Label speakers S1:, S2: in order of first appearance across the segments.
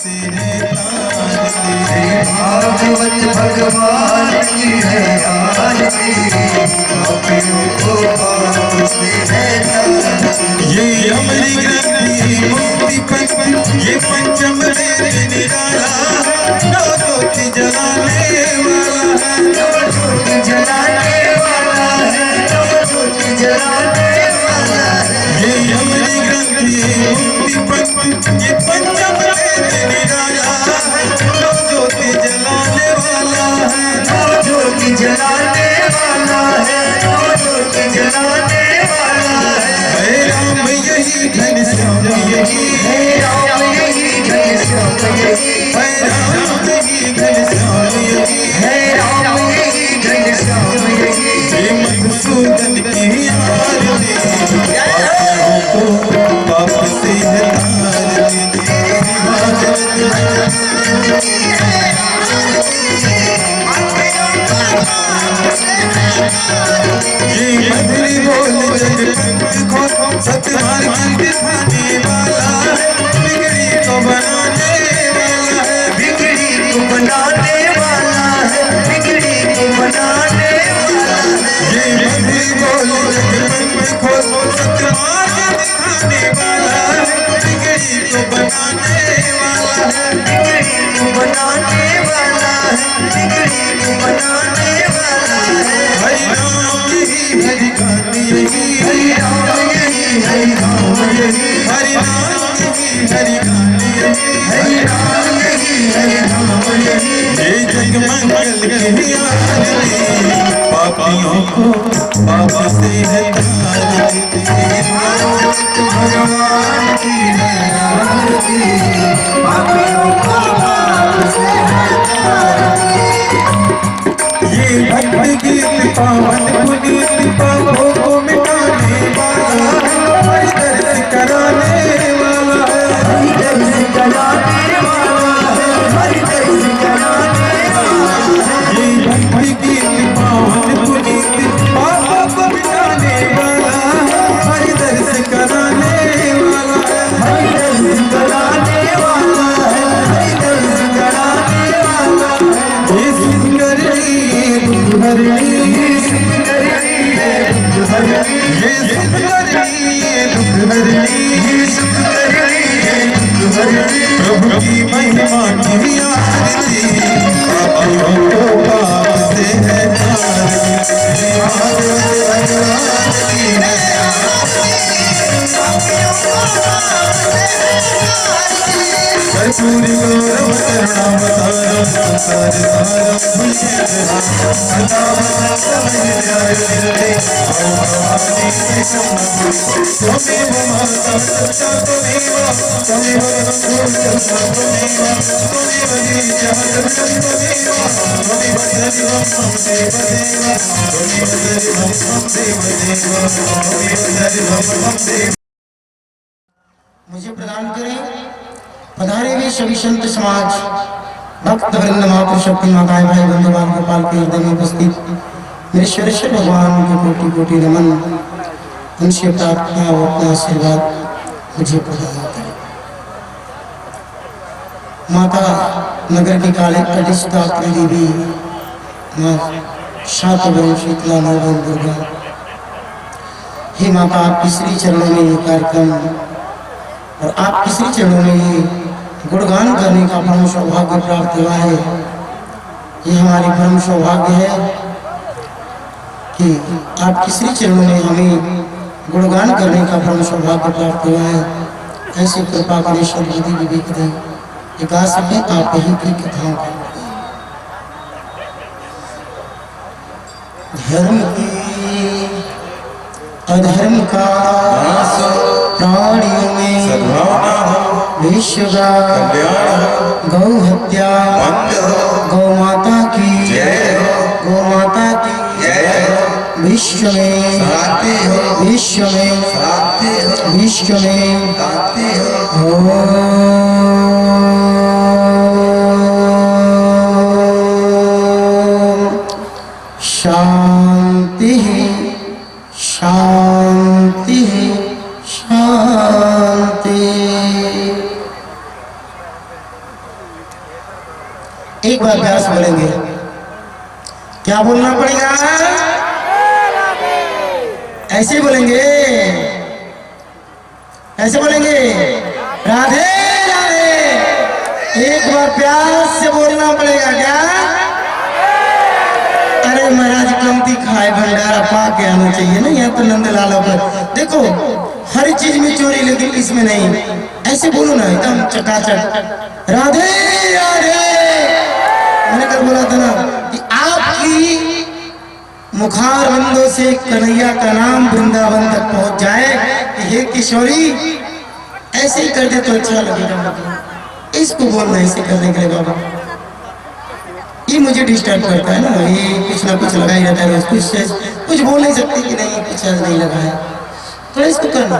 S1: से है आरती,
S2: भागवत भगवान की है आरती, पापियों को पाप से है आरती।
S1: ये अमरी ग्रंथि मुक्ति पथ, ये पंचम वेद निराला, नौ ज्योति जलाने वाला है,
S2: नौ ज्योति जलाने वाला है, नौ ज्योति जलाने वाला है।
S1: ये अमरी ग्रंथि मुक्ति पथ, ये पंचम वेद निराला, नौ ज्योति जलाने वाला है,
S2: नौ ज्योति जलाने वाला है, नौ ज्योति जलाने वाला है।
S1: हे राम यही घनश्याम यही,
S2: हे राम यही घनश्याम यही,
S1: हे राम यही घनश्याम यही,
S2: हे राम यही घनश्याम यही।
S1: हे मधुसूदन की आरती, पापियों को पाप से है तारती, ये मधुरी बोल जगत को सतमार्ग दिखाने वाला है, बिगड़ी को बनाने वाला है,
S2: बिगड़ी को बनाने वाला है, बिगड़ी को बनाने वाला है।
S1: ये मधुरी बोल जगत को सतमार्ग दिखाने वाला है, बिगड़ी को बनाने वाला है,
S2: बिगड़ी को बनाने वाला है, बिगड़ी को बनाने वाला है।
S1: हरि राम यही हरि कान यही,
S2: हरि राम यही, हरि राम यही,
S1: हरि राम यही हरि कान यही,
S2: हरि राम यही, हरि राम यही।
S1: ये जग मंगल की आरती, पापियों को पाप से है तारती,
S2: भगवान की है आरती, पापियों को पाप से है तारती।
S1: ये भक्त गीत पावन पुनीत पापों को मिटाने वाला, हरि दर्श कराने वाला है,
S2: हरि दर्श कराने वाला है, हरि दर्श कराने वाला है।
S1: ये भक्त गीत पावन पुनीत पापों को मिटाने वाला, हरि दर्श कराने वाला है,
S2: हरि दर्श कराने वाला है, हरि दर्श कराने वाला है।
S1: ये सिंगरणी दुख हरणी,
S2: ये सुंदरनी है दुख हरणी,
S1: ये सिंगरणी दुख हरणी,
S2: ये सुंदरनी है दुख हरणी।
S1: प्रभु की महिमा की आरती, पापियों को पाप से है तारती,
S2: भागवत भगवान की है
S1: कर्पूरी गौरव करुणावतारम संसार सारम भुजगेन्द्रहारम, सदा समझ न्याय निर्णय आओ भवानी एकम नमः। त्वमेव माता पिता त्वमेव, त्वमेव बन्धुः सखा त्वमेव, त्वमेव वीर्यः सत्यं त्वमेव, त्वमेव सर्वं मम देवदेव, त्वमेव सर्वं मम देवदेव, त्वमेव सर्वं मम देव।
S3: मुझे प्रदान करें पधारे हुए सभी संत समाज, भक्त वृंद, मातृशक्ति, माताएं, भाई बंधु, बाल गोपाल के हृदय में उपस्थित मेरे श्रेष्ठ भगवान को कोटि कोटि नमन। उनसे प्रार्थना और अपना आशीर्वाद मुझे प्रदान करें। माता नगर की काली प्रतिष्ठा देवी माँ शातवर्ण शीतला नववन दुर्गा, हे माता, आपके श्री चरणों में ये कार्यक्रम और आपके श्री चरणों में ये गुणगान करने का परम सौभाग्य प्राप्त हुआ है। ये हमारी परम सौभाग्य है कि आपके श्री चरणों में हमें गुणगान करने का परम सौभाग्य प्राप्त हुआ है। ऐसी कृपा करें सर्वदी विवेक दें, गा सके आप ही की कथाओं का। धर्म की अधर्म का प्राणियों में विश्व का गौ हत्या, गौ माता की गौ माता की विश्व में विश्व में विश्व में शांति शांति शांति। एक बार व्यास बोलेंगे, क्या बोलना पड़ेगा? ऐसे बोलेंगे, ऐसे बोलेंगे, राधे राधे। एक बार प्यार से बोलना पड़ेगा क्या? अरे महाराज कमती खाए भंडारा पा के आना चाहिए ना, यहाँ तो नंदलाला पर देखो हर चीज में चोरी, लेकिन इसमें नहीं। ऐसे बोलो ना एकदम चकाचक, राधे राधे। मैंने कल बोला था ना कि आपकी मुखार बंदों से कन्हैया का नाम वृंदावन तक पहुंच जाए कि हे किशोरी, ऐसे ही कर दे तो अच्छा लगेगा। इसको बोलना ऐसे करने के लिए बाबा, ये मुझे डिस्टर्ब करता है ना, ये कुछ ना कुछ लगा ही रहता है, कुछ बोल नहीं सकती कि नहीं कुछ नहीं लगा है, तो इसको करना।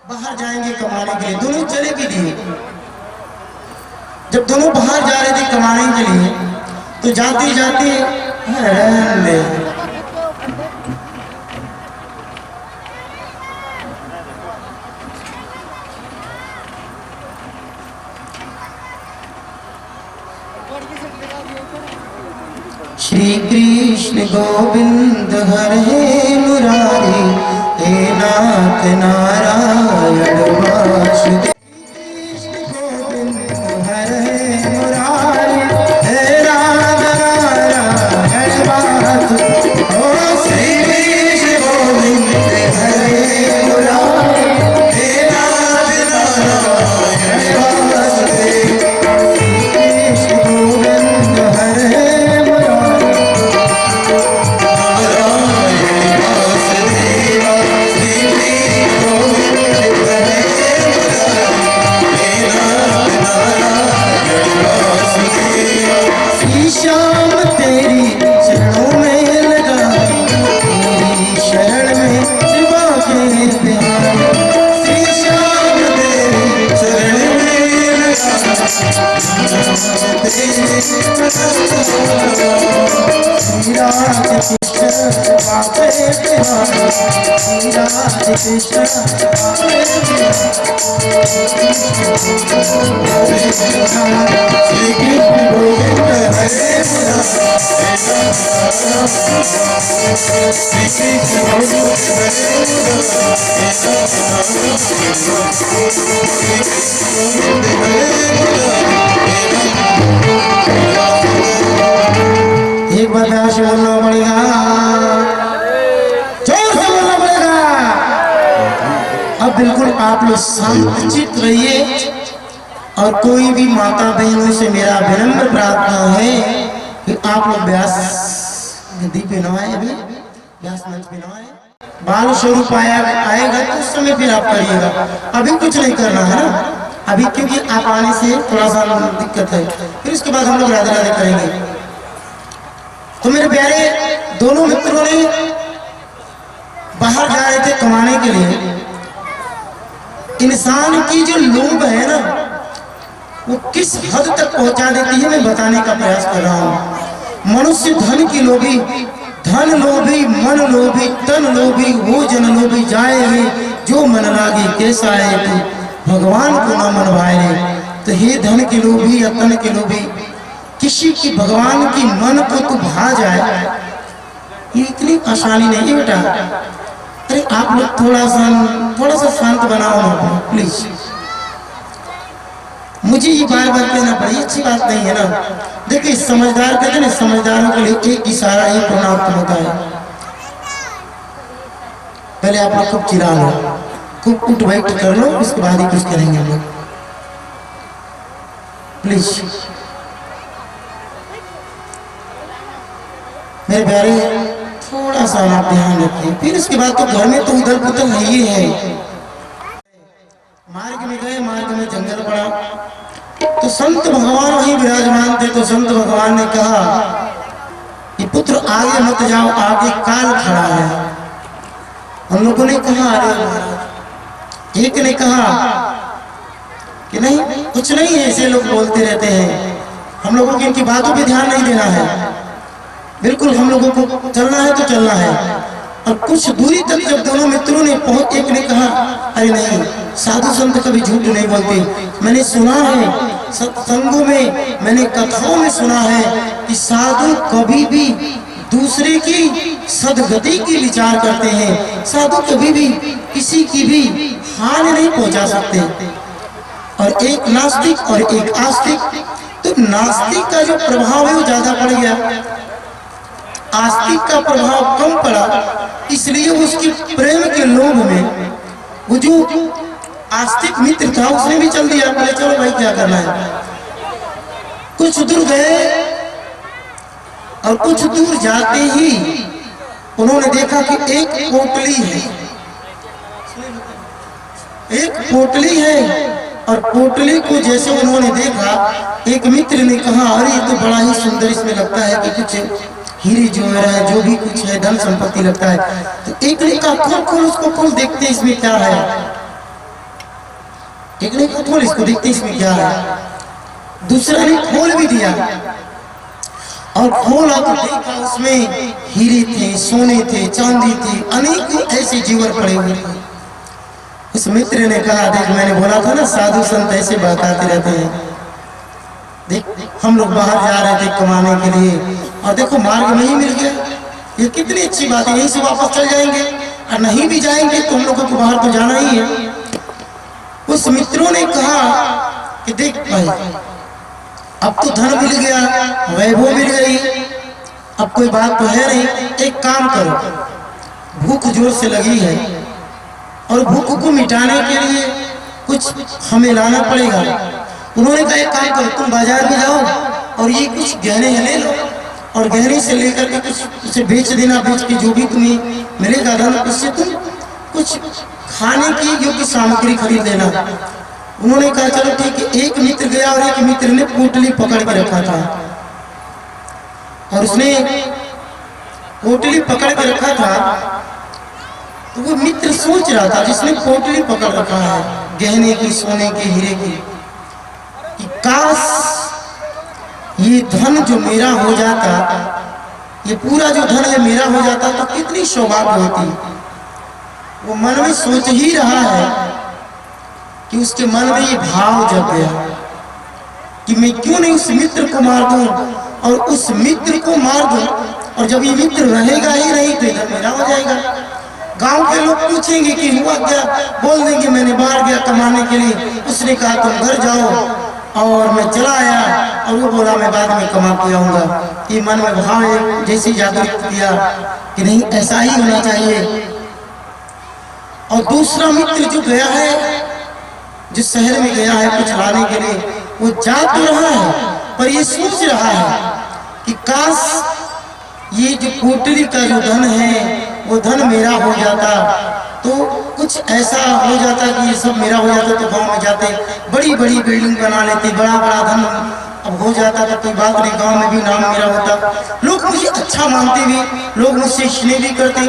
S3: बाहर जाएंगे कमाने के लिए, दोनों चले भी दिए। जब दोनों बाहर जा रहे थे कमाने के लिए, तो जाते जाते श्री कृष्ण गोविंद हरे मुरारी, हे नाथ नारायण वासुदेव। कृष्ण गोविंद हरे मुरारी, हे राधा नारायण वासुदेव। ओ श्री कृष्ण गोविंद हरे मुरारी, हे नाथ नारायण वासुदेव। कृष्ण गोविंद हरे एक बार प्यार से बोलना पड़ेगा, जोर से बोलना पड़ेगा। अब बिल्कुल आप लोग शांतचित्त रहिए, और कोई भी माता बहनों से मेरा विनम्र प्रार्थना है कि आप लोग व्यास गद्दी पे न आए, अभी व्यास मंच पे न आए। बाल स्वरूप आएगा तो उस समय फिर आप करिएगा, अभी कुछ नहीं करना है ना अभी, क्योंकि आप आने से थोड़ा सा दिक्कत है, फिर उसके बाद हम लोग राधे राधे करेंगे। तो मेरे प्यारे दोनों मित्रों ने बाहर जा रहे थे कमाने के लिए। इंसान की जो लोभ है ना, वो किस हद तक पहुंचा देती है मैं बताने का प्रयास कर रहा हूँ। मनुष्य धन की लोभी, धन लोभी, मन लोभी, तन लोभी, वो जन लोभी जाए जो मन लागे कैसा है तू भगवान को ना मन भाए। तो हे धन के लोभी या तन के लोभी, किसी की भगवान की मन को तू भा जाए, ये इतनी आसानी नहीं है बेटा। अरे आप लोग थोड़ा सा शांत बनाओ ना प्लीज। मुझे ये बार बार कहना पड़े, अच्छी बात नहीं है ना। देखिए समझदार कहते हैं, समझदारों के लिए एक इशारा ही पर्याप्त होता है। पहले आप लोग खूब चिल्ला लो, खूब उठ बैठ कर लो, उसके बाद ही कुछ करेंगे हम लोग, प्लीज। मेरे प्यारे थोड़ा सा आप ध्यान रखिए। फिर उसके बाद तो घर में तो उधर पुतल नहीं है। मार्ग में गए, मार्ग में जंगल पड़ा, तो संत भगवान वहीं विराजमान थे। तो संत भगवान ने कहा कि पुत्र आगे मत जाओ, आगे काल खड़ा है। हम लोगों ने कहा अरे महाराज, एक ने कहा कि नहीं कुछ नहीं है, ऐसे लोग बोलते रहते हैं, हम लोगों की इनकी बातों पे ध्यान नहीं देना है, बिल्कुल हम लोगों को चलना है तो चलना है। और कुछ दूरी तक जब दोनों मित्रों ने पहुंच, एक ने कहा अरे नहीं, साधु संत कभी झूठ नहीं बोलते। मैंने सुना है सत्संगों में, मैंने कथाओं में सुना है कि साधु कभी भी दूसरे की सदगति की विचार करते हैं। साधु कभी भी किसी की भी हानि नहीं पहुंचा सकते। और एक नास्तिक और एक आस्तिक, तो नास्तिक का जो प्रभाव है वो ज्यादा पड़ गया, आस्तिक का प्रभाव कम पड़ा। इसलिए उसके प्रेम के लोभ में वो जो आस्तिक मित्र था उसने भी चल दिया, बोले चलो भाई क्या करना है। कुछ दूर गए और कुछ दूर जाते ही उन्होंने देखा कि एक पोटली है, एक पोटली है। और पोटली को जैसे उन्होंने देखा, एक मित्र ने कहा अरे ये तो बड़ा ही सुंदर, इसमें लगता है कि कुछ हीरे जोहर है, जो भी कुछ है धन संपत्ति लगता है। तो एक ने कहा खोल खोल उसको, खोल देखते इसमें क्या है। एक ने कहा खोल इसको देखते इसमें क्या है। दूसरा ने खोल भी दिया और खोला तो देखा उसमें हीरे थे, सोने थे, चांदी थी, अनेकों ऐसे जीवर पड़े हुए थे। उस मित्र ने कहा देख, मैंने बोला था ना साधु संत ऐसे बहकाते रहते हैं। देख हम लोग बाहर जा रहे थे कमाने के लिए और देखो मार्ग में ही मिल गया, ये कितनी अच्छी बात है। यहीं से वापस चल जाएंगे और नहीं भी जाएंगे तो हम लोगों को बाहर तो जाना ही है। उस मित्रों ने कहा कि देख भाई, अब तो धन मिल गया, वैभव मिल गई, अब कोई बात तो है नहीं। एक काम करो, भूख जोर से लगी है और भूख को मिटाने के लिए कुछ हमें लाना पड़ेगा। उन्होंने कहा एक काम करो, तुम बाजार में जाओ और ये कुछ गहने ले लो और गहने से लेकर के कुछ उसे बेच देना। बेच के जो भी तुम्हें मिलेगा धन, उससे तुम कुछ खाने की योग्य सामग्री खरीद लेना। उन्होंने कहा चलो ठीक है। एक मित्र गया और एक मित्र ने पोटली पकड़ के रखा था और उसने पोटली पकड़ के रखा था। तो वो मित्र सोच रहा था जिसने पोटली पकड़ रखा है गहने की, सोने की, हीरे की, कि काश ये धन जो मेरा हो जाता, ये पूरा जो धन है मेरा हो जाता तो कितनी सौभाग्य होती। वो मन में सोच ही रहा है कि उसके मन में ये भाव जग गया कि मैं क्यों नहीं उस मित्र को मार दूं और उस मित्र को मार दूं, और जब ये मित्र रहेगा ही नहीं तो इधर मेरा हो जाएगा। गांव के लोग पूछेंगे कि हुआ क्या, बोल देंगे मैंने बाहर गया कमाने के लिए, उसने कहा तुम घर जाओ और मैं चला आया, और वो बोला मैं बाद में कमा के आऊंगा। कि मन में भाव जैसे जागृत किया कि नहीं ऐसा ही होना चाहिए। और दूसरा मित्र जो गया है, जिस शहर में गया है कुछ लाने के लिए, वो जा तो रहा है पर ये सोच रहा है कि काश ये जो पोटली का जो धन है वो धन मेरा हो जाता, तो कुछ ऐसा हो जाता कि ये सब मेरा हो जाता तो गांव में जाते बड़ी बड़ी बिल्डिंग बना लेते, बड़ा बड़ा धन अब हो जाता तो कोई बात नहीं, गांव में भी नाम मेरा होता, लोग मुझे अच्छा मानते भी, लोग मुझसे स्नेह भी करते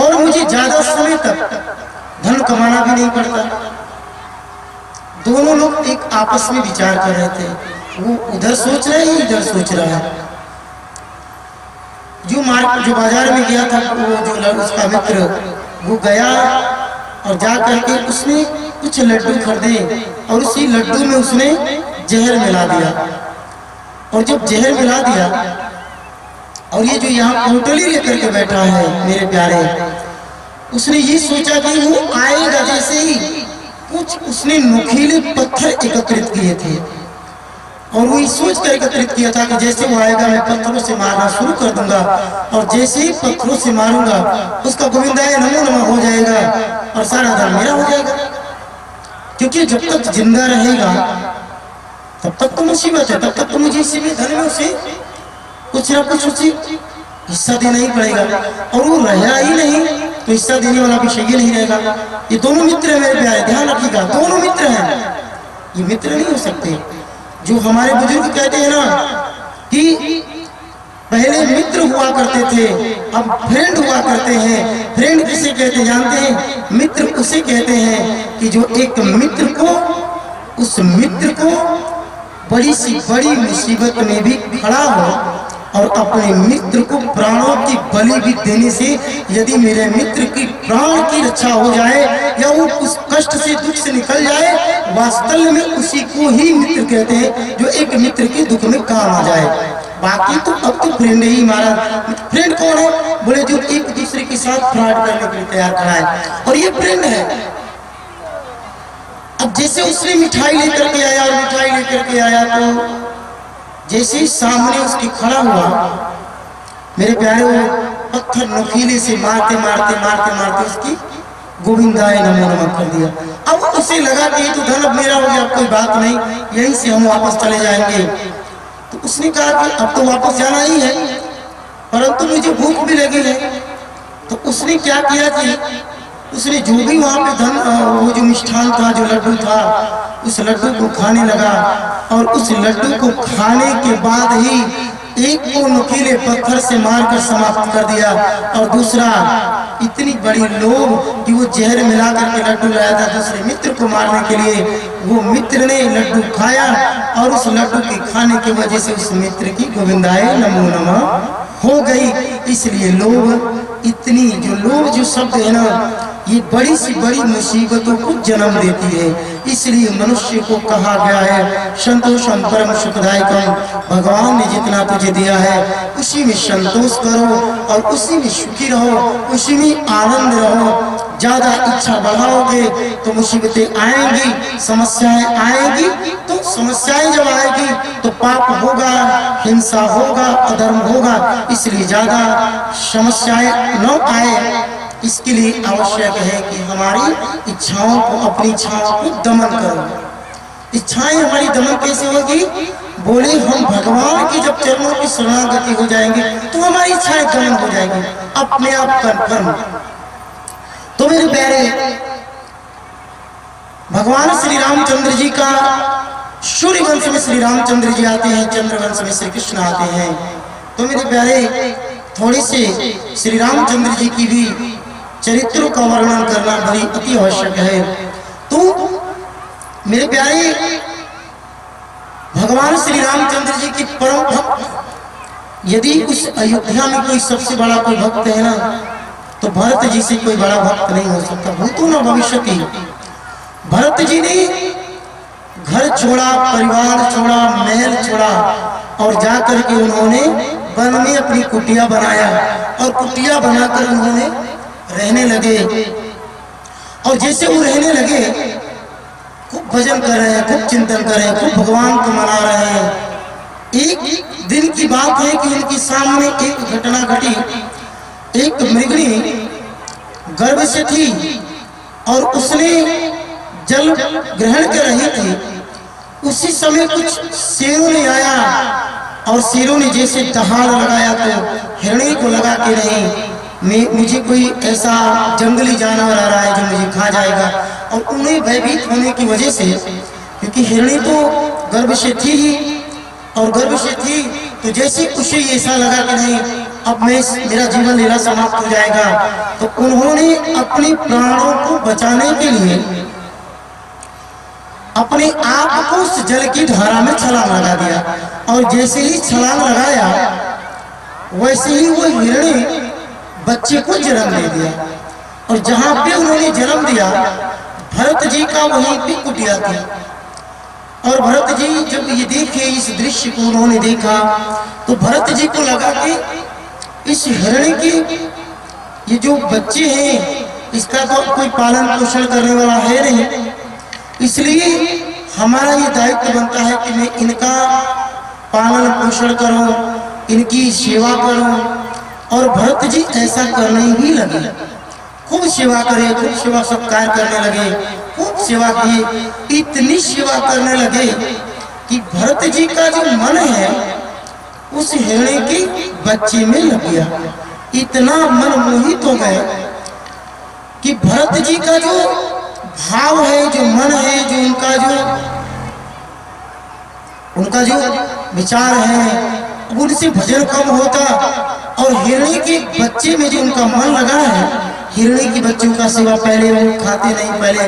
S3: और मुझे ज्यादा समय तक धन कमाना भी नहीं पड़ता। दोनों लोग एक आपस में विचार कर रहे थे, वो उधर सोच रहे हैं, इधर सोच रहा है। जो बाजार में गया था वो जो उसका मित्र, वो गया और जा करके उसने कुछ लड्डू खरीदे और उसी लड्डू में उसने जहर मिला दिया। और जब जहर मिला दिया और ये जो यहाँ पोटली लेकर के बैठा है मेरे प्यारे, उसने ये सोचा कि वो आएगा जैसे ही कुछ उसने नुकीले पत्थर एकत्रित किए थे और वो सोच कर एकत्रित किया था कि जैसे वो आएगा मैं पत्थरों से मारना शुरू कर दूंगा और जैसे ही पत्थरों से मारूंगा उसका गोविंदाय नमो नमः हो जाएगा और सारा धन मेरा हो जाएगा। क्योंकि जब तक जिंदा रहेगा तब तक तो मुसीबत है, तब तक तो मुझे इसी में धन में उसे कुछ ना कुछ उसे हिस्सा देना ही पड़ेगा। और वो रहा ही नहीं तो हिस्सा देने वाला भी सही नहीं रहेगा। ये दोनों मित्र है मेरे प्यारे, ध्यान रखिएगा, दोनों मित्र हैं, ये मित्र नहीं हो सकते। जो हमारे बुजुर्ग कहते हैं ना कि पहले मित्र हुआ करते थे अब फ्रेंड हुआ करते हैं। फ्रेंड किसे कहते जानते हैं? मित्र उसे कहते हैं कि जो एक मित्र को, उस मित्र को बड़ी सी बड़ी मुसीबत में भी खड़ा हो और अपने मित्र को प्राणों की बलि भी देने से यदि मेरे मित्र की प्राण की रक्षा हो जाए या वो उस कष्ट से दुख से निकल जाए, वास्तव में उसी को ही मित्र कहते हैं जो एक मित्र के दुख में काम आ जाए। बाकी तो अब तो फ्रेंड ही महाराज। फ्रेंड कौन है? बोले जो एक दूसरे के साथ फ्रॉड करने के लिए तैयार खड़ा है, और ये फ्रेंड है। अब जैसे उसने मिठाई लेकर के आया और मिठाई लेकर के आया तो जैसे ही सामने उसके खड़ा हुआ, मेरे प्यारे वो पत्थर नुकीले से मारते मारते मारते मारते उसकी गोविंदाय नमो नमः कर दिया। अब उसे लगा कि ये तो धन अब मेरा हो गया, अब कोई बात नहीं, यहीं से हम वापस चले जाएंगे। तो उसने कहा कि अब तो वापस जाना ही है, परंतु मुझे भूख भी लगी है। तो उसने क्या किया कि उसने जो भी वहाँ पे धन, वो जो मिष्ठान था, जो लड्डू था, उस लड्डू को खाने लगा। और उस लड्डू को खाने के बाद ही एक को नुकीले पत्थर से मारकर समाप्त कर दिया, और दूसरा इतनी बड़ी लोभ कि वो जहर मिला करके लड्डू लाया था दूसरे मित्र को मारने के लिए। वो मित्र ने लड्डू खाया और उस लड्डू के खाने की वजह से उस मित्र की गोविंदाय नमो नमः हो गई। इसलिए लोभ, इतनी जो लोभ जो शब्द है ना, ये बड़ी सी बड़ी मुसीबतों को जन्म देती है। इसलिए मनुष्य को कहा गया है संतोषम परम सुखदायकम, भगवान ने जितना तुझे दिया है उसी में संतोष करो और उसी में सुखी रहो, उसी में आनंद रहो। ज्यादा इच्छा बढ़ाओगे तो मुसीबतें आएंगी, समस्याएं आएंगी। तो समस्याएं जब आएगी तो पाप होगा, हिंसा होगा, अधर्म होगा। इसलिए ज्यादा समस्याएं न आए, इसके लिए आवश्यक है कि हमारी इच्छाओं को, अपनी इच्छाओं को दमन करो। इच्छाएं हमारी दमन कैसे होगी? बोले हम भगवान की जब चरणों की शरणागति हो जाएंगे तो हमारी इच्छाएं दमन हो जाएंगी अपने आप कन्फर्म। तो मेरे प्यारे, भगवान श्री रामचंद्र जी का सूर्य वंश में श्री रामचंद्र जी आते हैं, चंद्र वंश में श्री कृष्ण आते हैं। तो मेरे प्यारे, थोड़ी से श्री रामचंद्र जी की भी चरित्रों का वर्णन करना बड़ी अति आवश्यक है। तो मेरे प्यारे, भगवान श्री रामचंद्र जी की परम भक्त, यदि उस अयोध्या में कोई सबसे बड़ा कोई भक्त है ना, तो भरत जी से कोई बड़ा भक्त नहीं हो सकता। भूतो न भविष्यति। भरत जी ने घर छोड़ा, परिवार छोड़ा, महल छोड़ा और जाकर के उन्होंने वन में अपनी कुटिया बनाया और कुटिया बनाकर उन्होंने रहने लगे। और जैसे वो रहने लगे, खूब भजन कर रहे हैं, खूब चिंतन कर रहे हैं, खूब भगवान को मना रहे हैं। एक दिन की बात है कि उनके सामने एक घटना घटी। एक मृगणी गर्भ से थी और उसने जल ग्रहण कर रही थी। उसी समय कुछ शेरों ने आया और शेरों ने जैसे दहाड़ लगाया तो हिरणी को लगा के नहीं, मुझे कोई ऐसा जंगली जानवर आ रहा है जो मुझे खा जाएगा। और उन्हें भयभीत होने की वजह से, क्योंकि हिरणी तो गर्भ से थी ही, और गर्भ से थी तो जैसे उसे ऐसा लगा कि नहीं अब मेरा जीवन लीला समाप्त हो जाएगा, तो उन्होंने अपने प्राणों को बचाने के लिए अपने आप को उस जल की धारा में छलांग लगा दिया। और जैसे ही छलांग लगाया वैसे ही वो हिरणी बच्चे को जन्म दे दिया। और जहां पे उन्होंने जन्म दिया, भरत जी का वहीं पे कुटिया थी। और भरत जी जब ये देखे, इस दृश्य को उन्होंने देखा, तो भरत जी को लगा कि इस हिरणी की ये जो बच्चे हैं, इसका तो कोई पालन पोषण करने वाला है नहीं, इसलिए हमारा ये दायित्व बनता है कि मैं इनका पालन पोषण करूं, इनकी सेवा करूं। और भरत जी ऐसा करने ही लगे, खूब सेवा करे, खूब सेवा सत्कार करने लगे, खूब सेवा की। इतनी सेवा करने लगे कि भरत जी का जो मन है उस हिरणी के बच्चे में लग गया। इतना मन मोहित हो गए कि भरत जी का जो भाव है, जो मन है, जो उनका जो विचार है, उनसे भजन कम होता। और हिरणी के बच्चे में जो उनका मन लगा है, हिरणी की बच्चों का सेवा पहले वो खाते नहीं, पहले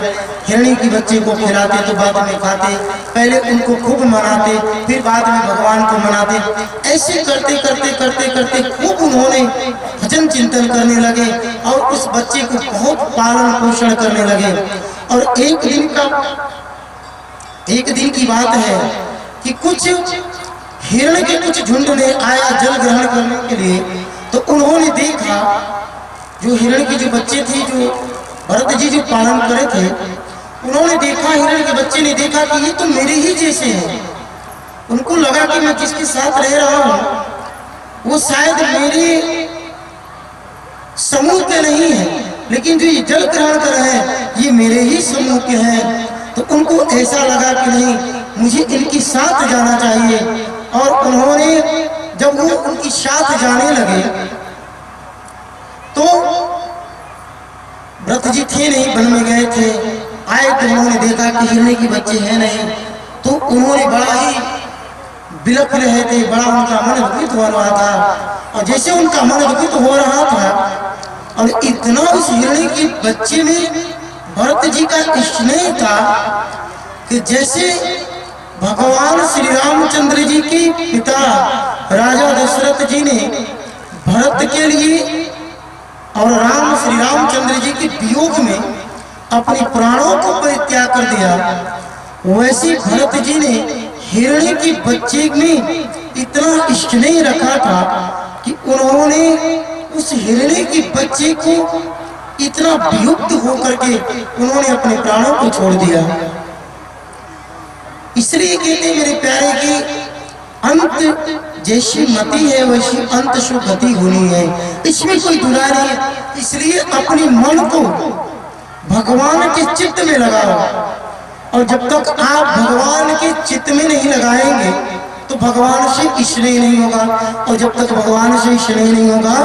S3: हिरणी की बच्चे को खिलाते तो बाद में खाते, पहले उनको खूब मनाते फिर बाद में भगवान को मनाते। ऐसे करते करते करते करते खूब उन्होंने भजन चिंतन करने लगे और उस बच्चे को बहुत पालन पोषण करने लगे। और एक दिन की बात है कि कुछ हिरण के कुछ झुंड ने आया जल ग्रहण करने के लिए। तो उन्होंने देखा जो हिरण के जो बच्चे थे, जो भरत जी जो पालन करे थे, उन्होंने देखा, हिरण के बच्चे ने देखा कि ये तो मेरे ही जैसे हैं। उनको लगा कि मैं जिसके साथ रह रहा हूं वो शायद मेरे समूह के नहीं है, लेकिन जो ये जल ग्रहण कर रहे हैं ये मेरे ही समूह के हैं। तो उनको ऐसा लगा कि नहीं, मुझे इनके साथ जाना चाहिए। और उन्होंने जब वो उनके साथ जाने लगे तो व्रत जी थे नहीं, वन में गए थे, आए तो उन्होंने देखा कि हिरणी के बच्चे हैं नहीं। तो उन्होंने बड़ा ही बिलख रहे थे, बड़ा उनका मन विकृत हो रहा था। और जैसे उनका मन विकृत हो रहा था और इतना उस हिरणी के बच्चे में भरत जी का स्नेह था कि जैसे भगवान श्री रामचंद्र जी के पिता राजा दशरथ जी ने भरत के लिए और श्री रामचंद्र जी के वियोग में अपने प्राणों को परित्याग कर दिया, वैसे भरत जी ने हिरणी के बच्चे में इतना स्नेह रखा था कि उन्होंने उस हिरणी के बच्चे को इतना वियुक्त होकर के उन्होंने अपने प्राणों को छोड़ दिया। इसलिए कहते मेरे प्यारे की अंत जैसी मति है वैसी अंत शु गति होनी है, इसमें कोई दुरा नहीं है। इसलिए अपने मन को भगवान के चित्त में लगाओ, और जब तक आप भगवान के चित्त में नहीं लगाएंगे तो भगवान से स्नेह नहीं होगा, और जब तक भगवान से स्नेह नहीं होगा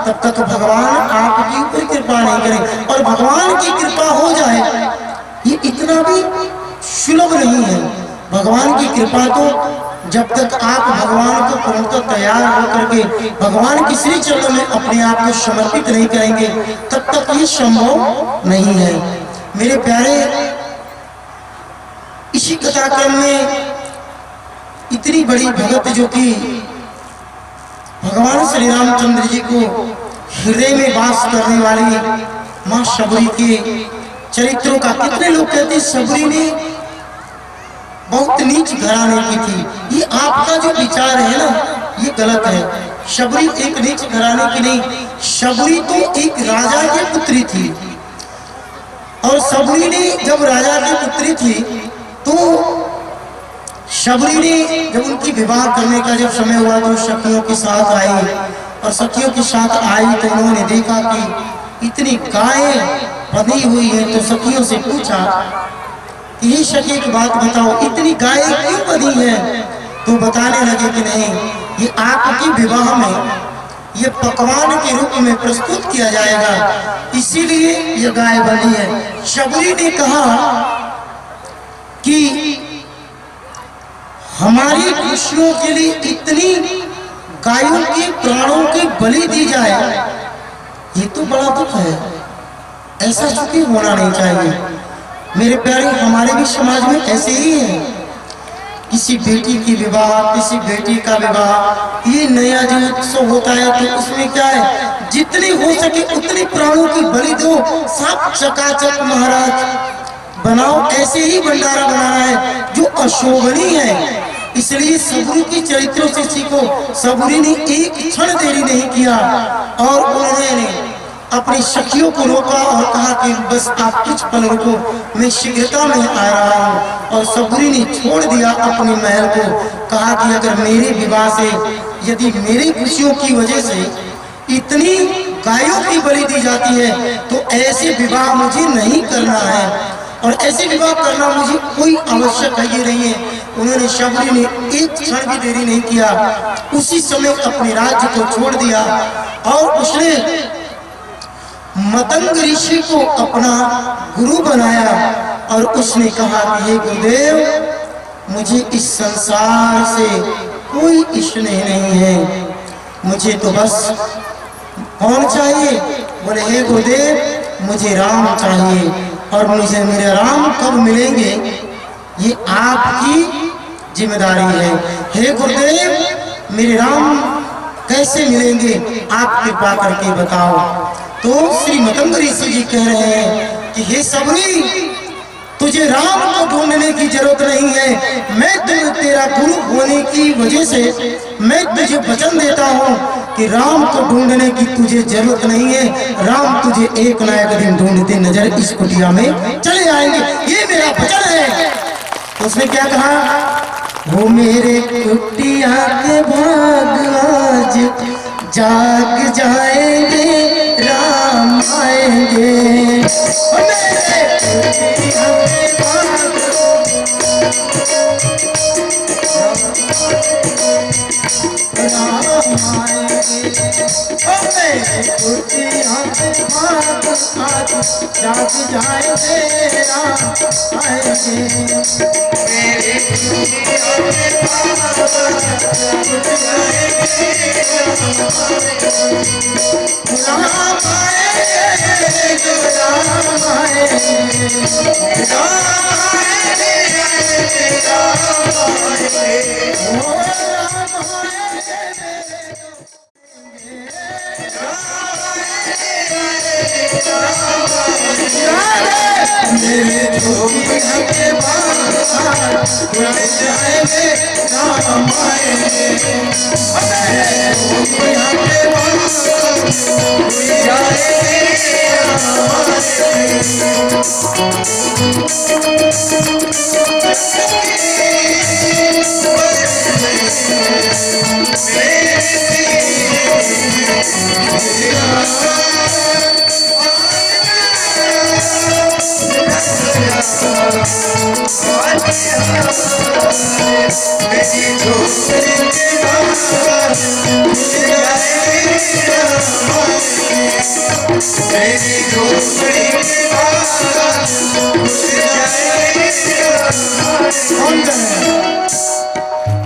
S3: तब तक भगवान आपके ऊपर कृपा नहीं करेंगे। और भगवान की कृपा हो जाए ये इतना भी सुलभ नहीं है। भगवान की कृपा तो जब तक आप भगवान को पूर्णतः तैयार होकर के भगवान के श्री चरणों में अपने आप को समर्पित नहीं करेंगे तब तक ये संभव नहीं है। मेरे प्यारे, इसी कथाक्रम में इतनी बड़ी भगत जो कि भगवान श्री रामचंद्र जी को हृदय में वास करने वाली मां शबरी के चरित्रों का कितने लोग कहते हैं शबरी ने बहुत नीच घराने की थी। ये आपका जो विचार है ना ये गलत है। शबरी एक नीच घराने की नहीं, शबरी तो एक राजा की पुत्री थी। और शबरी ने जब राजा की पुत्री थी तो शबरी ने जब उनकी विवाह करने का जब समय हुआ तो सखियों के साथ आई, और सखियों के साथ आई तो उन्होंने देखा कि इतनी गायें बंधी हुई है। तो सखियों से पूछा ये सखी एक बात बताओ, इतनी गायें क्यों बंधी है? तो बताने लगे कि नहीं, ये आपकी विवाह में ये पकवान के रूप में प्रस्तुत किया जाएगा, इसीलिए ये गाय बंधी है। शबरी ने कहा कि हमारी खुशियों के लिए इतनी गायों के प्राणों की बलि दी जाए, ये तो बड़ा दुख है, ऐसा चूंकि होना नहीं चाहिए। मेरे प्यारे, हमारे भी समाज में ऐसे ही है। किसी बेटी की विवाह, किसी बेटी का विवाह, ये नया जो उत्सव होता है तो उसमें क्या है, जितनी हो सके उतनी प्राणों की बलि दो, सब चकाचक महाराज बनाओ। ऐसे ही भंडारा बनाना है जो अशोभनीय है। इसलिए सबरी की चरित्रों से सीखो। सबरी ने एक क्षण देरी नहीं किया और उन्होंने अपनी सखियों को रोका और कहा कि बस आप कुछ पल रुको, मैं शीघ्रता में आ रहा हूँ। और सबरी ने छोड़ दिया अपने महल को, कहा कि अगर मेरे विवाह से, यदि मेरी खुशियों की वजह से इतनी गायों की बलि दी जाती है तो ऐसे विवाह मुझे नहीं करना है, और ऐसे विवाह करना मुझे कोई आवश्यक है ये नहीं है। उन्होंने शबरी ने एक क्षण भी देरी नहीं किया, उसी समय अपने राज्य को छोड़ दिया और उसने मतंग ऋषि को अपना गुरु बनाया। और उसने कहा कि हे गुरुदेव, मुझे इस संसार से कोई स्नेह नहीं है, मुझे तो बस कौन चाहिए? बोले हे गुरुदेव, मुझे राम चाहिए और मुझे मेरे राम कब मिलेंगे ये आपकी जिम्मेदारी है। हे गुरुदेव मेरे राम कैसे मिलेंगे आप कृपा करके बताओ। तो श्री मतंग ऋषि जी कह रहे हैं कि हे सबरी तुझे राम को ढूंढने की जरूरत नहीं है। मैं तेरा गुरु होने की वजह से मैं तुझे वचन देता हूँ कि राम को ढूंढने की तुझे जरूरत नहीं है। राम तुझे एक ना एक दिन ढूंढते नजर इस कुटिया में चले आएंगे, ये मेरा वचन है। तो उसने क्या कहा, वो मेरे कुटिया के भाग आज जाग जाएंगे राम आएंगे। वो मेरे कुटिया के भाग राम आएंगे। वो मेरे कुटिया के भाग आज जाग जाएंगे राम आएंगे। मेरे झोपड़िया के बाहर खुल जाएंगे राम आएंगे। मेरे झोपड़िया के बाहर खुल जाएंगे राम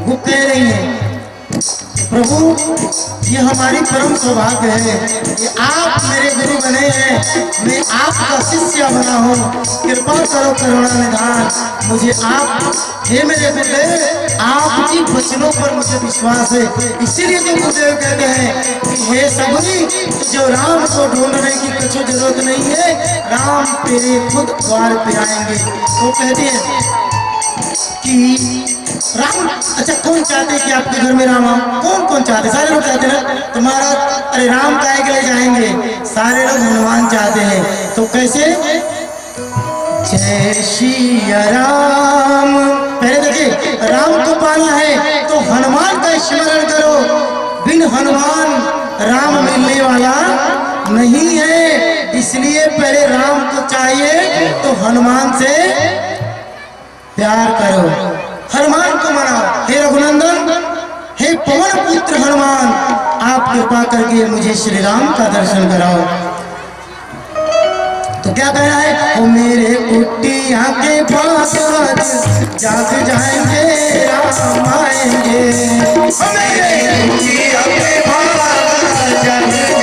S3: वो कह रही है प्रभु ये हमारी परम सौभाग्य है कि आप मेरे गुरु बने हैं, मैं आपका शिष्य बना हूँ। कृपा करो करुणा निधान मुझे आप, हे मेरे गुरुदेव आपकी वचनों पर मुझे विश्वास है। इसीलिए तो गुरुदेव कहते हैं कि हे सबरी जो राम को ढूंढने की कुछ जरूरत नहीं है, राम तेरे खुद द्वार पे आएंगे। वो कहते हैं कि राम, अच्छा कौन चाहते कि आपके घर में राम आओ? कौन कौन चाहते? सारे लोग चाहते ना तुम्हारा, अरे राम काहे के लिए जाएंगे? सारे लोग हनुमान चाहते हैं। तो कैसे? जय श्री राम। पहले देखिए राम को पाना है तो हनुमान का स्मरण करो, बिन हनुमान राम मिलने वाला नहीं है। इसलिए पहले राम को चाहिए तो हनुमान से प्यार करो, हनुमान को मनाओ। हे रघुनंदन, हे पवन पुत्र हनुमान, आप कृपा करके मुझे श्री राम का दर्शन कराओ। तो क्या कहना है, ओ मेरे कुटिया के पास जाग जाएंगे राम आएंगे। ओ मेरे कुटिया के पास जाग जाएंगे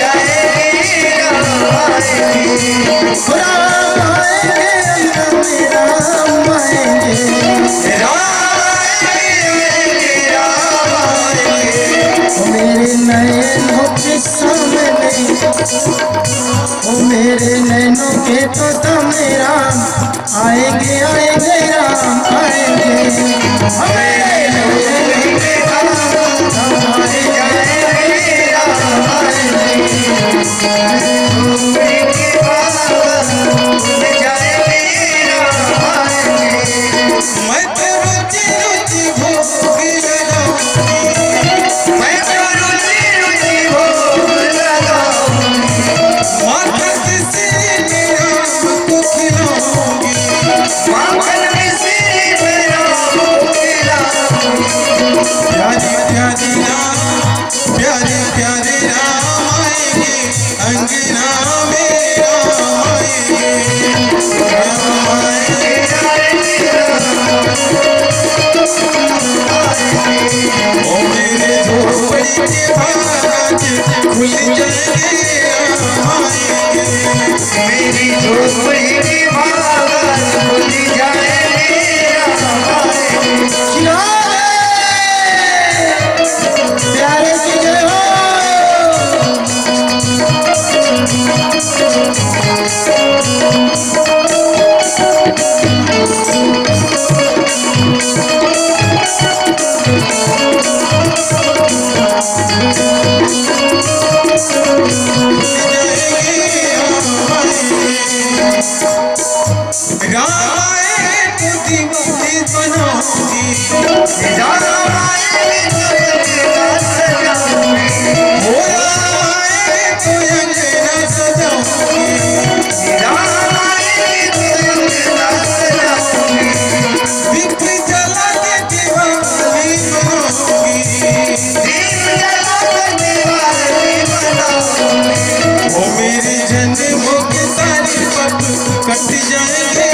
S3: राम आएंगे। राम आएंगे राम आएंगे। मेरे नैनों के सामने, ओ मेरे नैनों के तो सामने राम आएंगे आएंगे राम आएंगे। मेरे नैनों के राम आएंगे राम आएंगे। खुल जाएंगे
S2: मेरी झोपड़ी की बात खुल जाए
S3: प्यारे की जय हो।
S1: कट जाएंगे
S2: मेरी जन्मों के सारे पाप कट जाएंगे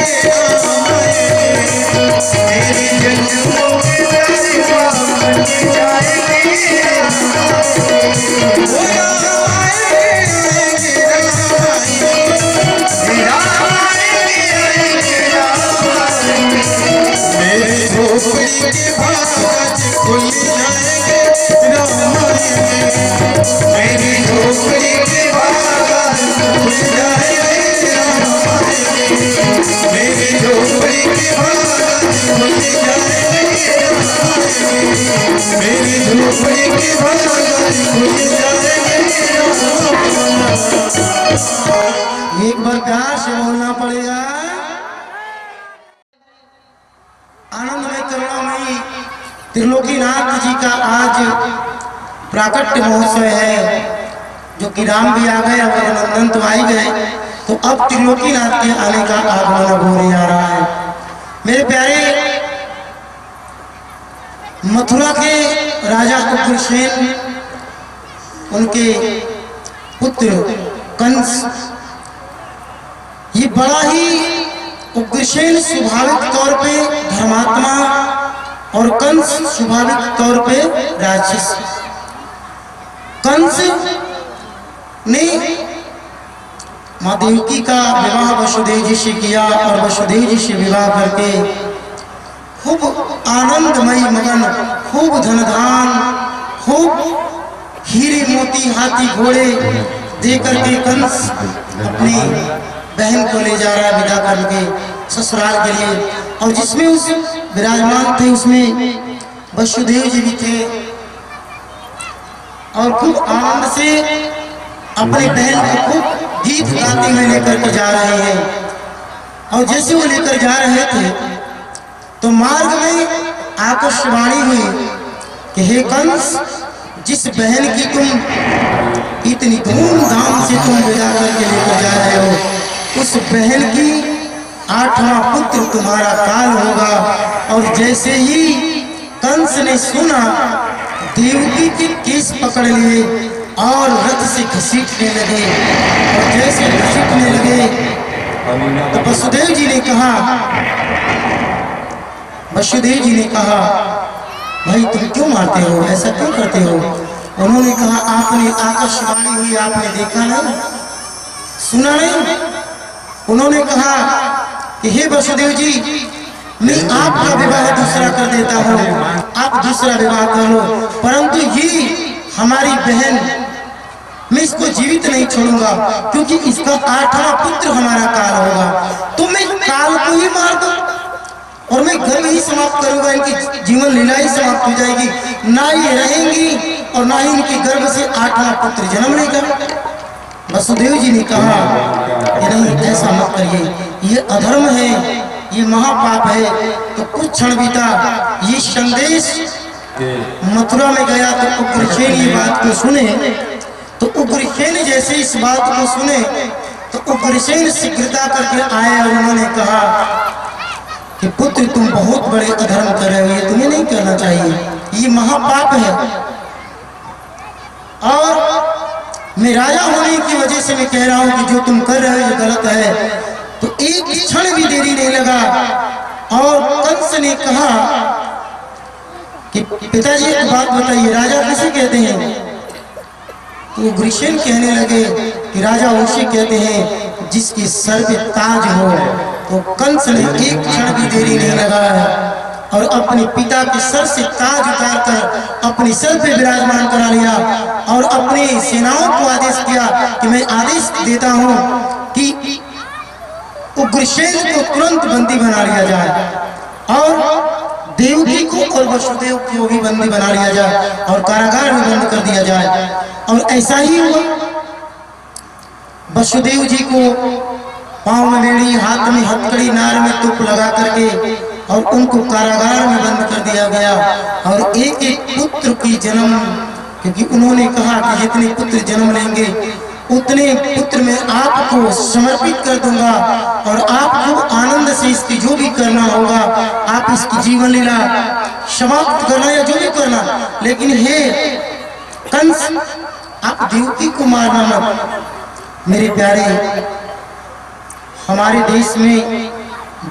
S1: मेरी झोपड़ी के बाज खुल जाएंगे
S2: मेरी झोपड़ी के बाज खुल जाएंगे
S1: मेरी झोपड़ी के बाज खुल जाएंगे मेरी झोपड़ी के बाज खुल जाएंगे।
S3: एक बार प्यार से बोलना पड़ेगा। आनंदमय करुणामयी त्रिलोकीनाथ जी का आज प्राकट्य महोत्सव है, जो कि राम भी आ गए और नंदन तो आ ही गए, तो अब त्रिलोकीनाथ के आने का आगमन अब होने जा रहा है। मेरे प्यारे मथुरा के राजा उग्रसेन, उनके पुत्र कंस, ये बड़ा ही उग्रसेन स्वाभाविक तौर पे धर्मात्मा और कंस स्वाभाविक तौर पे राक्षस। कंस ने माँ देवकी का विवाह वसुदेव जी से किया और वसुदेव जी से विवाह करके खूब आनंदमयी मगन, खूब धनधान, खूब हीरे मोती हाथी घोड़े दे करके कंस अपनी बहन को ले जा रहा है विदा करके ससुराल के लिए। और जिसमें उस विराजमान थे उसमें वसुदेव जी भी थे और खूब आनंद से अपनी बहन को खूब गीत गाते हुए लेकर के जा रहे हैं। और जैसे वो लेकर जा रहे थे तो मार्ग में आकाशवाणी हुई कि हे कंस, जिस बहन की तुम इतनी धूमधाम से तुम विदा करके लेकर जा रहे हो, उस बहन की 8वां पुत्र तुम्हारा काल होगा। और जैसे ही कंस ने सुना, देवकी के केस पकड़ लिए और रथ से घसीटने लगे। और जैसे घसीटने लगे तो वसुदेव जी ने कहा, भाई तुम क्यों मारते हो, ऐसा क्यों करते हो? उन्होंने कहा, आपने आकाशवाणी हुई, आपने देखा नहीं, सुना नहीं? उन्होंने कहा कि हे वसुदेव जी, मैं आपका विवाह दूसरा कर देता हूँ, आप दूसरा विवाह कर लो, परंतु ये हमारी बहन, मैं इसको जीवित नहीं छोड़ूंगा, क्योंकि इसका 8वां पुत्र हमारा काल होगा। तो मैं काल को ही मार दूं और मैं गर्भ ही समाप्त करूंगा, इनकी जीवन लीला ही समाप्त हो जाएगी, ना ये रहेंगी और ना ही इनके गर्भ से 8वां पुत्र जन्म लेगा। वसुदेव जी ने कहा कि नहीं, ऐसा मत करिए, ये अधर्म है, ये महापाप है। तो कुछ क्षण बीता, ये संदेश मथुरा में गया तो उग्रसेन ये बात को सुने। तो उग्रसेन जैसे इस बात को सुने तो उग्रसेन शीघ्रता करके आए और उन्होंने कहा कि पुत्र, तुम बहुत बड़े अधर्म कर रहे हो, ये तुम्हें नहीं करना चाहिए, ये महापाप है। और मैं राजा होने की वजह से मैं कह रहा हूं कि जो तुम कर रहे हो ये गलत है। तो एक क्षण भी देरी नहीं लगा और कंस ने कहा कि पिताजी एक बात बताइए, राजा किसे कहते हैं? तो उग्रसेन कहने लगे कि राजा उसे कहते हैं जिसके सर पे ताज हो। तो कंस ने एक क्षण भी देरी नहीं लगाया और अपने पिता के सर से ताज उतारकर अपने सर पे विराजमान करा लिया और अपने सेनाओं को आदेश दिया कि मैं आदेश देता हूं कि उग्रसेन को तुरंत बंदी बना लिया जाए और देवकी को और वसुदेव को भी बंदी बना लिया जाए और कारागार में बंद कर दिया जाए। और ऐसा ही हुआ। वसुदेव जी को पांव में बेड़ी, हाथ में हथकड़ी, नार में तुप लगा करके और उनको कारागार में बंद कर दिया गया। और एक एक पुत्र की जन्म, क्योंकि उन्होंने कहा कि जितने पुत्र जन्म लेंगे उतने पुत्र मैं आपको समर्पित कर दूंगा और आपको आनंद से इसकी जो भी करना होगा आप इसकी जीवन लीला समाप्त करना या जो भी करना, लेकिन हे कंस आप देवकी को मारना मत। मेरे प्यारे, हमारे देश में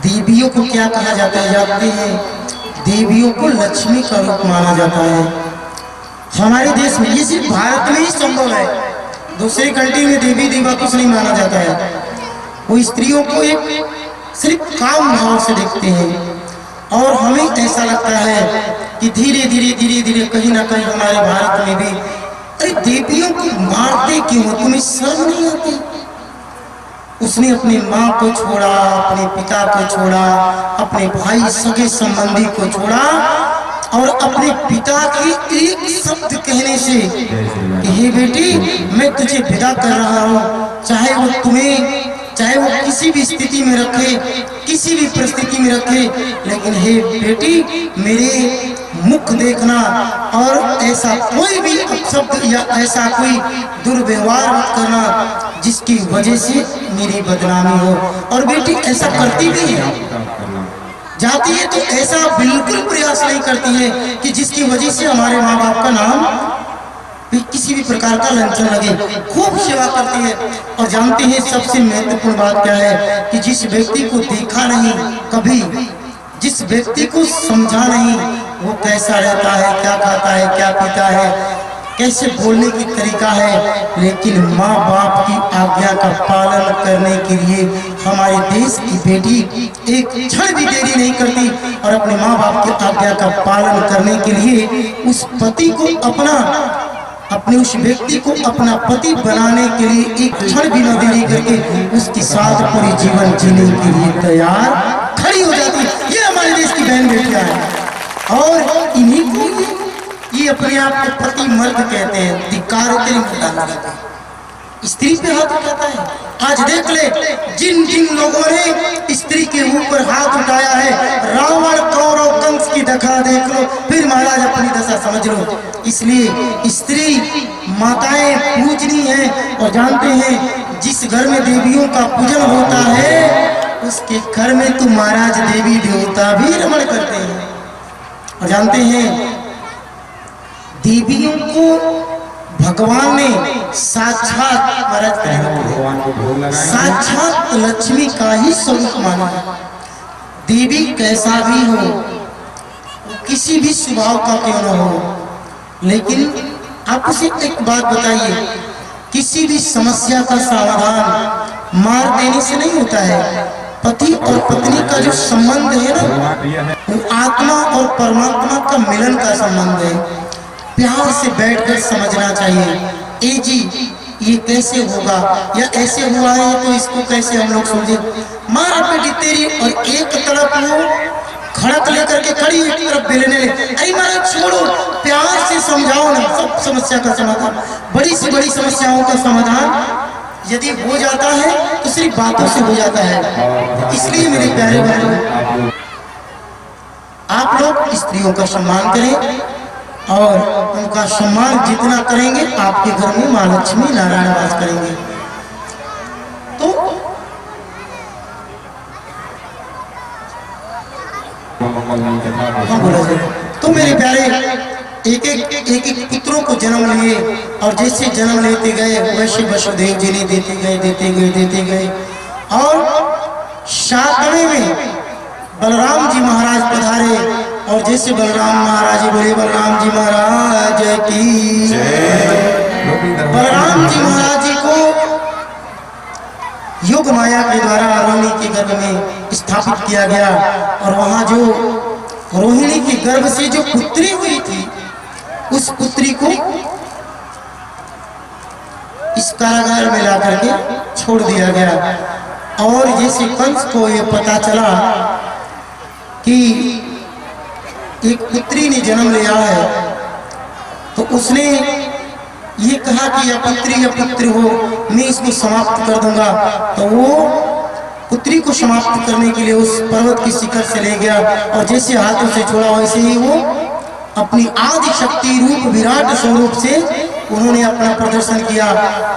S3: देवियों को क्या कहा जाता है जानते हैं? देवियों को लक्ष्मी का रूप माना जाता है हमारे देश में। ये सिर्फ भारत में ही संभव है, दूसरी कंट्री में देवी देवा कुछ नहीं माना जाता है। वो स्त्रियों को एक सिर्फ काम भाव से देखते हैं और हमें ऐसा लगता है कि धीरे धीरे कहीं ना कहीं हमारे भारत में भी अरे देवियों को मारते क्यों? तुम्हें शर्म नहीं आती? उसने अपनी माँ को छोड़ा, अपने पिता को छोड़ा, अपने भाई सगे संबंधी को छोड़ा और अपने पिता के एक शब्द कहने से कि हे बेटी मैं तुझे विदा कर रहा हूँ, चाहे वो किसी भी स्थिति में रखे, किसी भी परिस्थिति में रखे, लेकिन हे बेटी मेरे मुख देखना और ऐसा कोई भी अपशब्द या ऐसा कोई दुर्व्यवहार मत करना जिसकी वजह से मेरी बदनामी हो। और बेटी ऐसा करती भी है, जाती है तो ऐसा बिल्कुल प्रयास नहीं करती है कि जिसकी वजह से हमारे माँ बाप का नाम किसी भी प्रकार का लांछन लगे। खूब सेवा करती है। और जानते हैं सबसे महत्वपूर्ण बात क्या है कि जिस व्यक्ति को देखा नहीं कभी, जिस व्यक्ति को समझा नहीं वो कैसा रहता है, क्या खाता है, क्या पीता है, कैसे बोलने की तरीका है, लेकिन माँ बाप की आज्ञा का पालन करने के लिए हमारे देश की बेटी एक क्षण भी देरी नहीं करती और अपने माँ बाप की आज्ञा का पालन करने के लिए उस पति को अपने उस व्यक्ति को अपना पति बनाने के लिए एक क्षण भी न देरी करके उसके साथ पूरी जीवन जीने के लिए तैयार खड़ी हो जाती है। ये हमारे देश की बहन बेटियां हैं और इन्हीं को ये अपने आप को पति मर्द कहते हैं। धिक्कार तेरी बताना रहता है, स्त्री पे हाथ उठाता है। आज देख ले जिन जिन लोगों ने स्त्री के ऊपर हाथ उठाया है, रावण कौरव कंस की दखा देख लो, फिर महाराज अपनी दशा समझ लो। इसलिए स्त्री माताएं पूजनी है और जानते हैं जिस घर में देवियों का पूजन होता है उसके घर में तो महाराज देवी देवता भी रमण करते हैं। और जानते हैं देवियों को भगवान ने साक्षात लक्ष्मी का ही स्वरूप माना है। देवी कैसा भी हो, किसी भी स्वभाव का क्यों न हो, लेकिन आप उसे एक बात बताइए, किसी भी समस्या का समाधान मार देने से नहीं होता है। पति और पत्नी का जो संबंध है ना, वो आत्मा और परमात्मा का मिलन का संबंध है। प्यार से बैठकर समझना चाहिए, ए जी ये कैसे होगा या ऐसे हुआ है तो इसको कैसे हम लोग समझे। मारा बेटी तेरी और एक तरफ वो खड़क लेकर के खड़ी, एक तरफ बेलने ले, अरे मारा छोड़ो, प्यार से समझाओ ना। सब समस्या का समाधान, बड़ी से बड़ी समस्याओं का समाधान यदि हो जाता है तो सिर्फ बातों से हो जाता है। इसलिए मेरे प्यारे भाइयों, आप लोग स्त्रियों का सम्मान करें और उनका सम्मान जितना करेंगे आपके घर में माँ लक्ष्मी नारायण वास करेंगे। तो बोला जाए तो मेरे प्यारे एक एक पुत्रों को जन्म लिए और जैसे जन्म लेते गए वैसे वसुदेव जी ने देते गए और 7वें में बलराम जी महाराज पधारे और जैसे बलराम महाराज बोले बलराम जी महाराज की बलराम जी महाराज जी को योग माया के द्वारा रोहिणी के गर्भ में स्थापित किया गया और वहां जो रोहिणी के गर्भ से जो पुत्री हुई थी उस पुत्री को इस कारागार में ला करके छोड़ दिया गया। और जैसे कंस को यह पता चला कि एक पुत्री ने जन्म लिया है तो उसने ये कहा कि या पुत्र हो, मैं इसको समाप्त कर दूंगा। तो वो पुत्री को समाप्त करने के लिए उस पर्वत की शिखर से ले गया और जैसे हाथों से छोड़ा वैसे ही वो अपनी आदि शक्ति रूप विराट स्वरूप से उन्होंने अपना प्रदर्शन किया।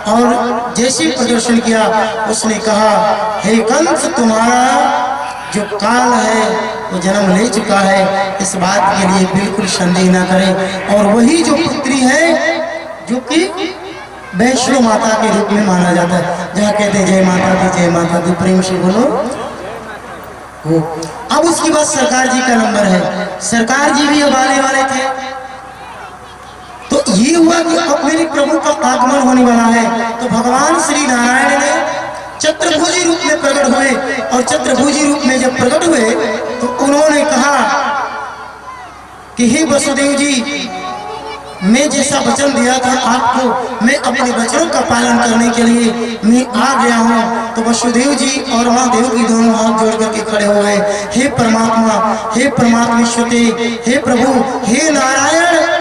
S3: और जैसे प्रदर्शन किया उसने कहा, हे कंस, तुम्हारा जो काल है वो जन्म ले चुका है, इस बात के लिए बिल्कुल संदेह ना करें। और वही जो पुत्री है जो कि वैष्णो माता के रूप में माना जाता है, जहाँ कहते हैं जय माता दी, प्रेम से बोलो वो। अब उसके बाद सरकार जी का नंबर है। सरकार जी भी अब आने वाले थे तो ये हुआ कि अब मेरे प्रभु का आगमन होने वाला है। तो भगवान श्री नारायण ने चतुर्भुजी रूप में प्रकट हुए और चतुर्भुजी रूप में जब प्रकट हुए तो उन्होंने कहा कि हे वसुदेव जी, मैं जैसा वचन दिया था आपको, मैं अपने वचनों का पालन करने के लिए मैं आ गया हूँ। तो वसुदेव जी और महादेव की दोनों हाथ जोड़ करके खड़े हो गए, हे परमात्मा, हे परमात्मेश्वते, हे प्रभु, हे नारायण,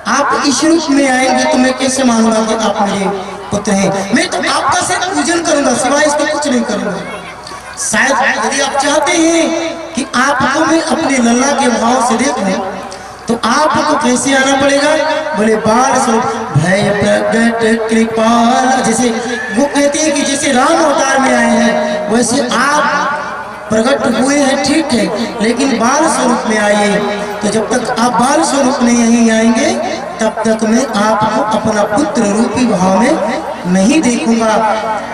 S3: आप इस रूप में आएंगे तो मैं कैसे मानूंगा कि आप मेरे पुत्र हैं। मैं तो आपका सिर्फ पूजन करूंगा, सिवाय इसको कुछ नहीं करूंगा। शायद यदि आप चाहते हैं कि आपको मैं अपने लल्ला के भाव से देखूं तो आपको कैसे आना पड़ेगा? बोले बाल स्वरूप भय प्रगट कृपाल, जैसे वो कहते हैं कि जैसे राम अवतार में आए हैं वैसे आप प्रकट हुए हैं, ठीक है, लेकिन बाल स्वरूप में आइए। तो जब तक आप बाल स्वरूप में यहीं आएंगे तब तक मैं आपको अपना पुत्र रूपी भाव में नहीं देखूंगा।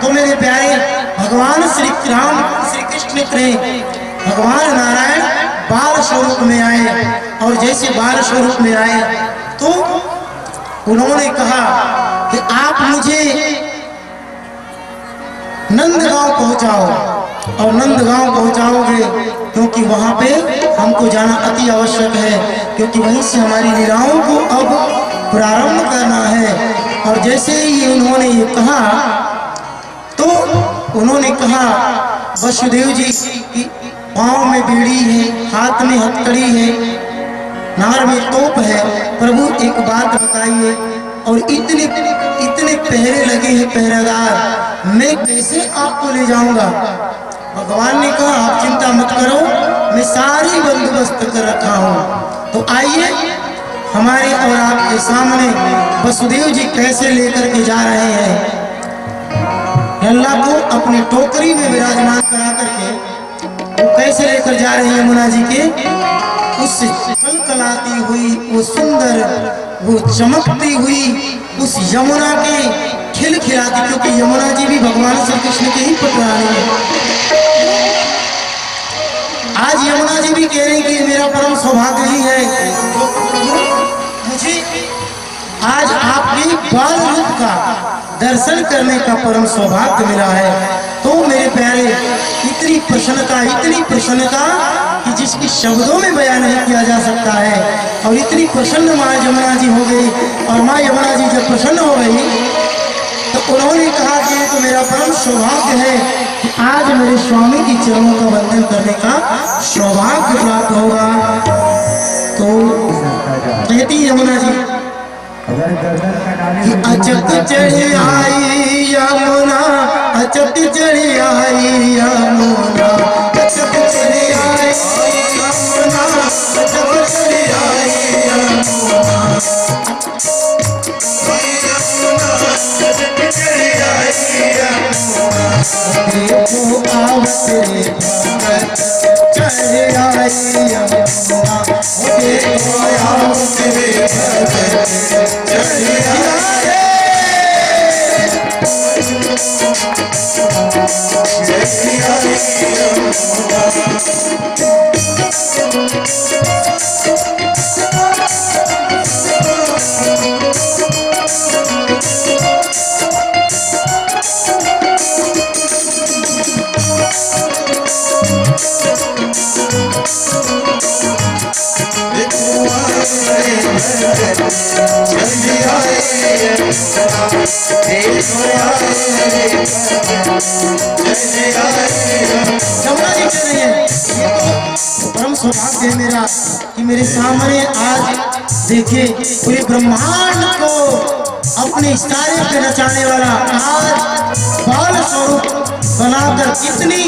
S3: तो मेरे प्यारे भगवान श्री राम श्री कृष्ण करें, भगवान नारायण बाल स्वरूप में आए और जैसे बाल स्वरूप में आए तो उन्होंने कहा कि आप मुझे नंदगांव पहुंचाओ और नंदगांव पहुंचाओगे क्योंकि वहां पे हमको जाना अति आवश्यक है, क्योंकि वहीं से हमारी लीलाओं को अब प्रारंभ करना है। और जैसे ही उन्होंने ये कहा तो उन्होंने कहा वसुदेव जी की पाँव में बीड़ी है, हाथ में हथकड़ी है, नार में तोप है, प्रभु एक बात बताइए, और इतने इतने पहरे लगे हैं पहरेदार, मैं कैसे आपको ले जाऊंगा? भगवान ने कहा आप चिंता मत करो, मैं सारी बंदोबस्त कर रखा हूँ। तो आइए हमारे और आपके सामने वसुदेव जी कैसे लेकर के जा रहे हैं लल्ला को अपनी टोकरी में विराजमान करा करके, वो कैसे लेकर जा रहे हैं यमुना जी के उस कलकलाती हुई, वो सुंदर, वो चमकती हुई उस यमुना के खिलखिलाती, क्योंकि यमुना जी भी भगवान श्री कृष्ण के ही पुत्रानी है। आज यमुना जी भी कह रही कि मेरा परम सौभाग्य ही है मुझे आज आपके बाल रूप का दर्शन करने का परम सौभाग्य मिला है। तो मेरे प्यारे, इतनी प्रसन्नता कि जिसकी शब्दों में बयान नहीं किया जा सकता है। और इतनी प्रसन्न माँ यमुना जी हो गई, और माँ यमुना जी जब प्रसन्न हो गई तो उन्होंने कहा कि ये तो मेरा परम सौभाग्य है कि आज मेरे स्वामी की चरणों का वंदन करने का सौभाग्य प्राप्त होगा। तो कहती यमुना जी अचक चढ़ी आई यमुना, अचक चढ़ी आई यमुना, अचक चढ़ी आई यमुना, अचक चढ़ी आई यमुना, अचक चढ़ी आई यमुना, देखो आवत रे भगत चढ़ी आई यमुना, देखो आवत रे भगत चढ़ी आई। जमुना जी कह रही है ये तो परम सौभाग्य है मेरा कि मेरे सामने आज देखिए पूरे ब्रह्मांड को अपने इशारे पे नचाने वाला आज बाल स्वरूप बनाकर इतनी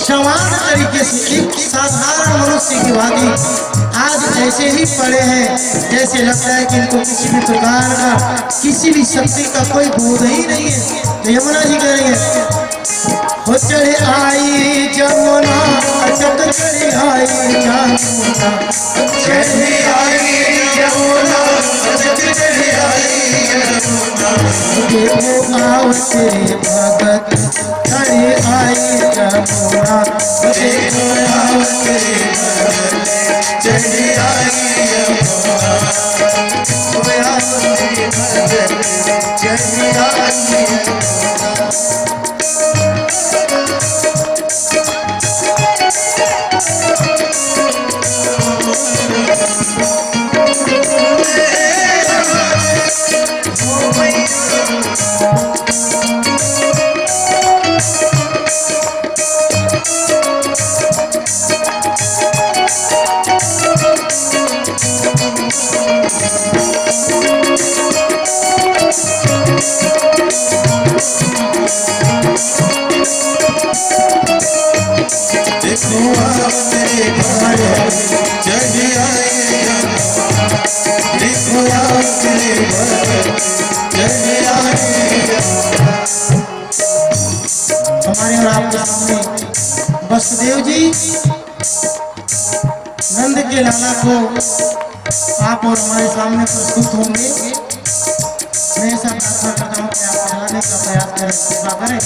S3: समान तरीके से एक साधारण मनुष्य की भांति आज ऐसे ही पड़े हैं जैसे लगता है कि इनको किसी भी प्रकार का किसी भी शक्ति का कोई बोध ही नहीं है। तो यमुना जी कह रही है हो चढ़े आई जमुना अटक चढ़े आई जमुना
S1: चढ़ी आई यमुना अटक चढ़ी आई यमुना
S3: देखो आओ तेरे भगत चढ़े आई जमुना
S1: देखो आओ तेरे भगत चढ़ी आई यमुना ओ आओ तेरे भगत चढ़ी आई यमुना देखो आओ तेरे भगत चढ़ी आई यमुना देखो आओ तेरे भगत चढ़ी आई यमुना
S3: हमारे और आपके सामने वसुदेव जी नंद के लाला को आप और हमारे सामने प्रस्तुत होंगे। मैं ऐसा प्रार्थना करता हूँ कि आप चलाने का प्रयास करें, कृपा करें।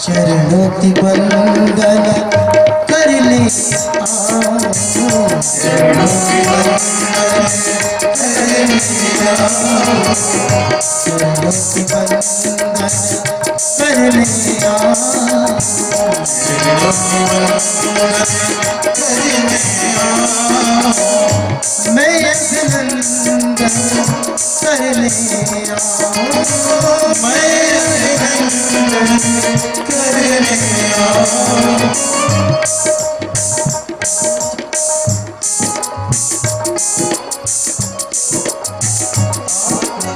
S3: चरणों की वंदन कर ले आओ,
S1: चरणों की वंदन कर ले आओ,
S3: चरणों की वंदन कर ले आओ,
S1: चरणों की वंदन कर ले आओ,
S3: मैं अभिनंदन कर ले आओ,
S1: मैं अभिनंदन कर ले आओ।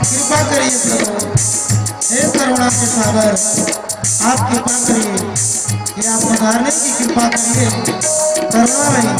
S3: कृपा करिए प्रभु, हे करुणा के सागर, आप कृपा करिए कि आप उधारने की कृपा करिए, करुणा रही।